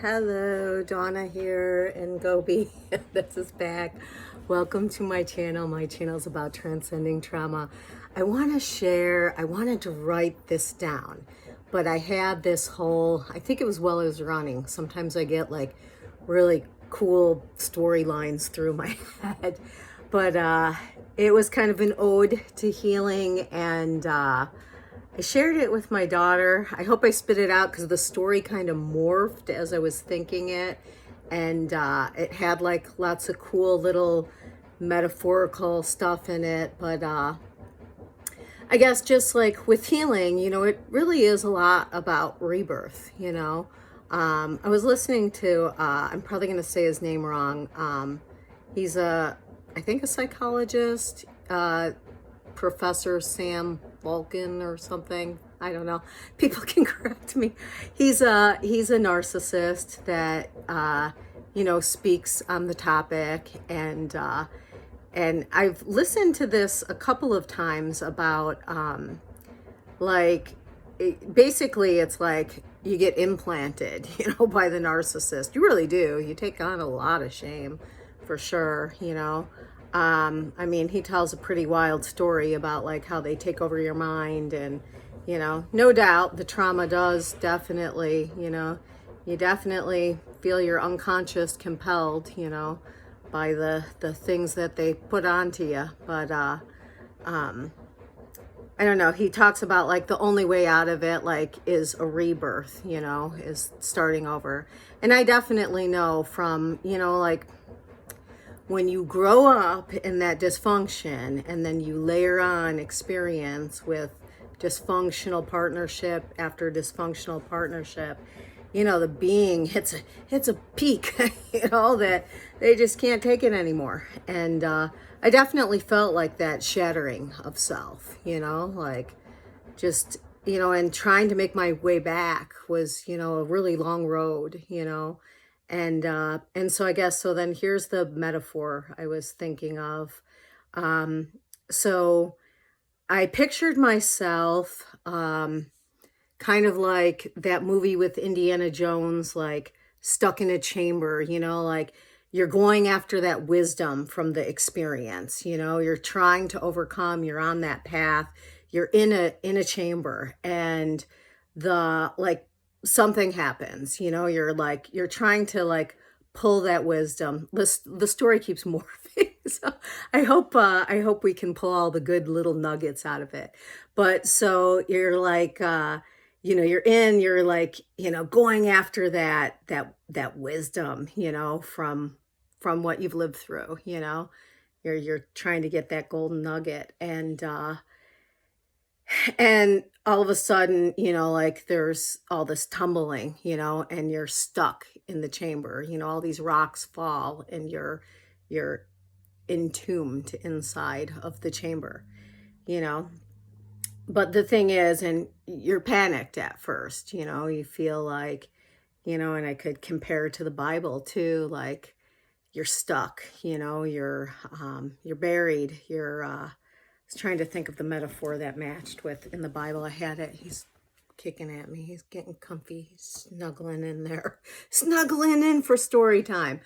Hello, Donna here in Gobi. This is back. Welcome to my channel. My channel is about transcending trauma. I wanted to write this down, but I had this whole, I think it was while I was running. Sometimes I get like really cool storylines through my head, but it was kind of an ode to healing, and I shared it with my daughter. I hope I spit it out because the story kind of morphed as I was thinking it. And it had like lots of cool little metaphorical stuff in it. But I guess just like with healing, it really is a lot about rebirth, I was listening to, I'm probably going to say his name wrong. He's I think a psychologist, Professor Sam Vulcan or something. I don't know. People can correct me. He's a narcissist that speaks on the topic, and I've listened to this a couple of times about basically it's like you get implanted, by the narcissist. You really do. You take on a lot of shame, for sure. He tells a pretty wild story about like how they take over your mind, and, no doubt the trauma does definitely, you definitely feel your unconscious compelled, by the things that they put onto you. But, I don't know. He talks about like the only way out of it, like, is a rebirth, is starting over. And I definitely know from, like, when you grow up in that dysfunction and then you layer on experience with dysfunctional partnership after dysfunctional partnership, the being hits a peak, that they just can't take it anymore. And I definitely felt like that shattering of self, like just, and trying to make my way back was, a really long road, And so I guess, so then here's the metaphor I was thinking of. So I pictured myself, kind of like that movie with Indiana Jones, like stuck in a chamber, like you're going after that wisdom from the experience, you're trying to overcome, you're on that path, you're in a chamber, and something happens, you're trying to like pull that wisdom. The story keeps morphing. So I hope we can pull all the good little nuggets out of it. But so you're like, you're like, going after that wisdom, from what you've lived through, you're trying to get that golden nugget. And all of a sudden, like there's all this tumbling, and you're stuck in the chamber, all these rocks fall and you're entombed inside of the chamber, But the thing is, and you're panicked at first, you feel like, and I could compare it to the Bible too, like you're stuck, you're buried, I was trying to think of the metaphor that matched with in the Bible. I had it. He's kicking at me. He's getting comfy. He's snuggling in there. Snuggling in for story time.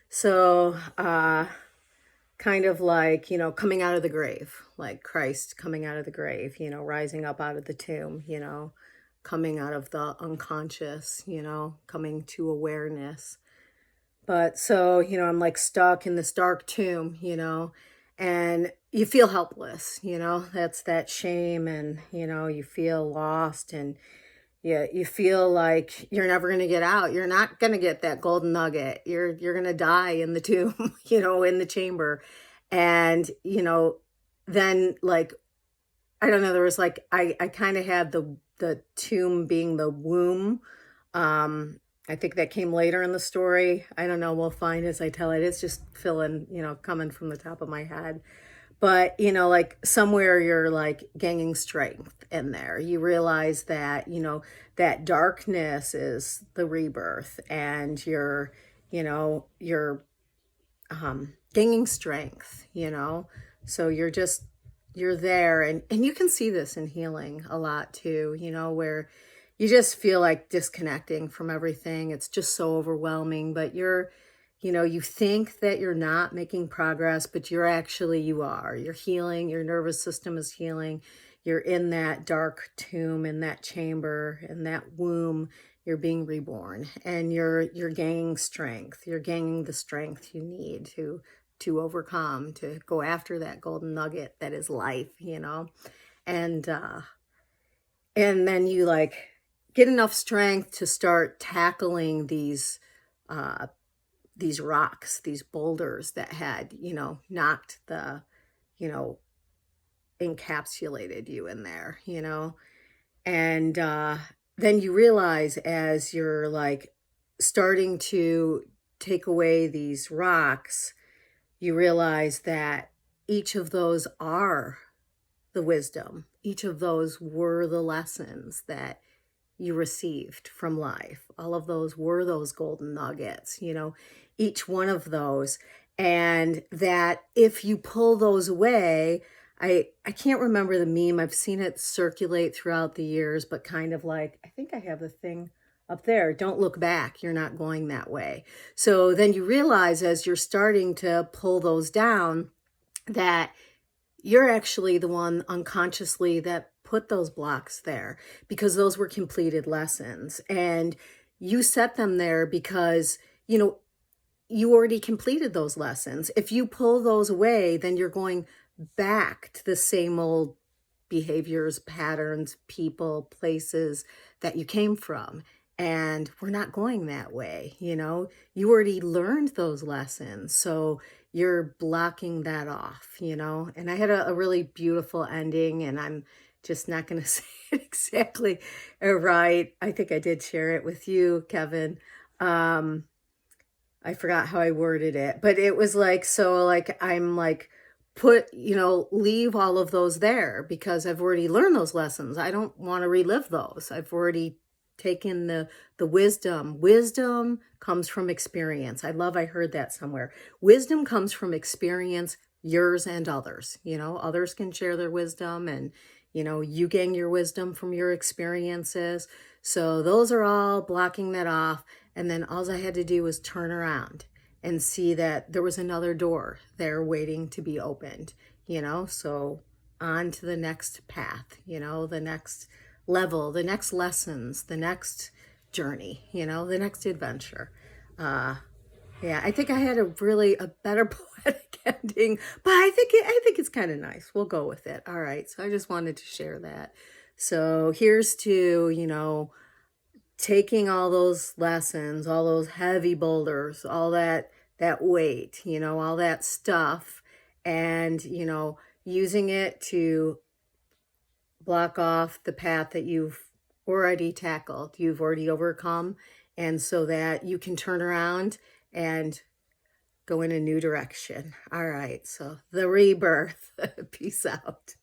So, kind of like, coming out of the grave, like Christ coming out of the grave, rising up out of the tomb, coming out of the unconscious, coming to awareness. But so, I'm like stuck in this dark tomb, and you feel helpless, that's that shame, and, you feel lost, and you feel like you're never going to get out. You're not going to get that golden nugget. You're going to die in the tomb, in the chamber. And, then like, I don't know, there was like, I kind of had the tomb being the womb. I think that came later in the story. I don't know. We'll find as I tell it. It's just coming from the top of my head. But, like somewhere you're like gaining strength in there. You realize that, that darkness is the rebirth, and you're gaining strength, So you're there, and you can see this in healing a lot too, where you just feel like disconnecting from everything. It's just so overwhelming, but you think that you're not making progress, but you are. You're healing, your nervous system is healing. You're in that dark tomb, in that chamber, in that womb. You're being reborn, and you're gaining strength. You're gaining the strength you need to overcome, to go after that golden nugget that is life. And and then you like get enough strength to start tackling these rocks, these boulders that had, knocked you know, encapsulated you in there. And then you realize as you're like starting to take away these rocks, you realize that each of those are the wisdom. Each of those were the lessons that you received from life. All of those were those golden nuggets, each one of those. And that if you pull those away, I can't remember the meme. I've seen it circulate throughout the years, but kind of like, I think I have the thing up there, don't look back, you're not going that way. So then you realize as you're starting to pull those down that you're actually the one unconsciously that put those blocks there, because those were completed lessons, and you set them there because you already completed those lessons. If you pull those away, then you're going back to the same old behaviors, patterns, people, places that you came from. And we're not going that way. You already learned those lessons. So you're blocking that off, and I had a really beautiful ending, and I'm just not going to say it exactly right. I think I did share it with you, Kevin. I forgot how I worded it, but it was like, so like, I'm like, leave all of those there because I've already learned those lessons. I don't want to relive those. I've already taken the wisdom. Wisdom comes from experience. I heard that somewhere. Wisdom comes from experience, yours and others. Others can share their wisdom, and you gain your wisdom from your experiences. So those are all blocking that off. And then all I had to do was turn around and see that there was another door there waiting to be opened, so on to the next path, the next level, the next lessons, the next journey, the next adventure. Yeah, I think I had a better poetic ending, but I think it's kind of nice. We'll go with it. All right. So I just wanted to share that. So here's to, taking all those lessons, all those heavy boulders, all that weight, all that stuff, and, using it to block off the path that you've already tackled, you've already overcome, and so that you can turn around and go in a new direction. All right, so the rebirth. Peace out.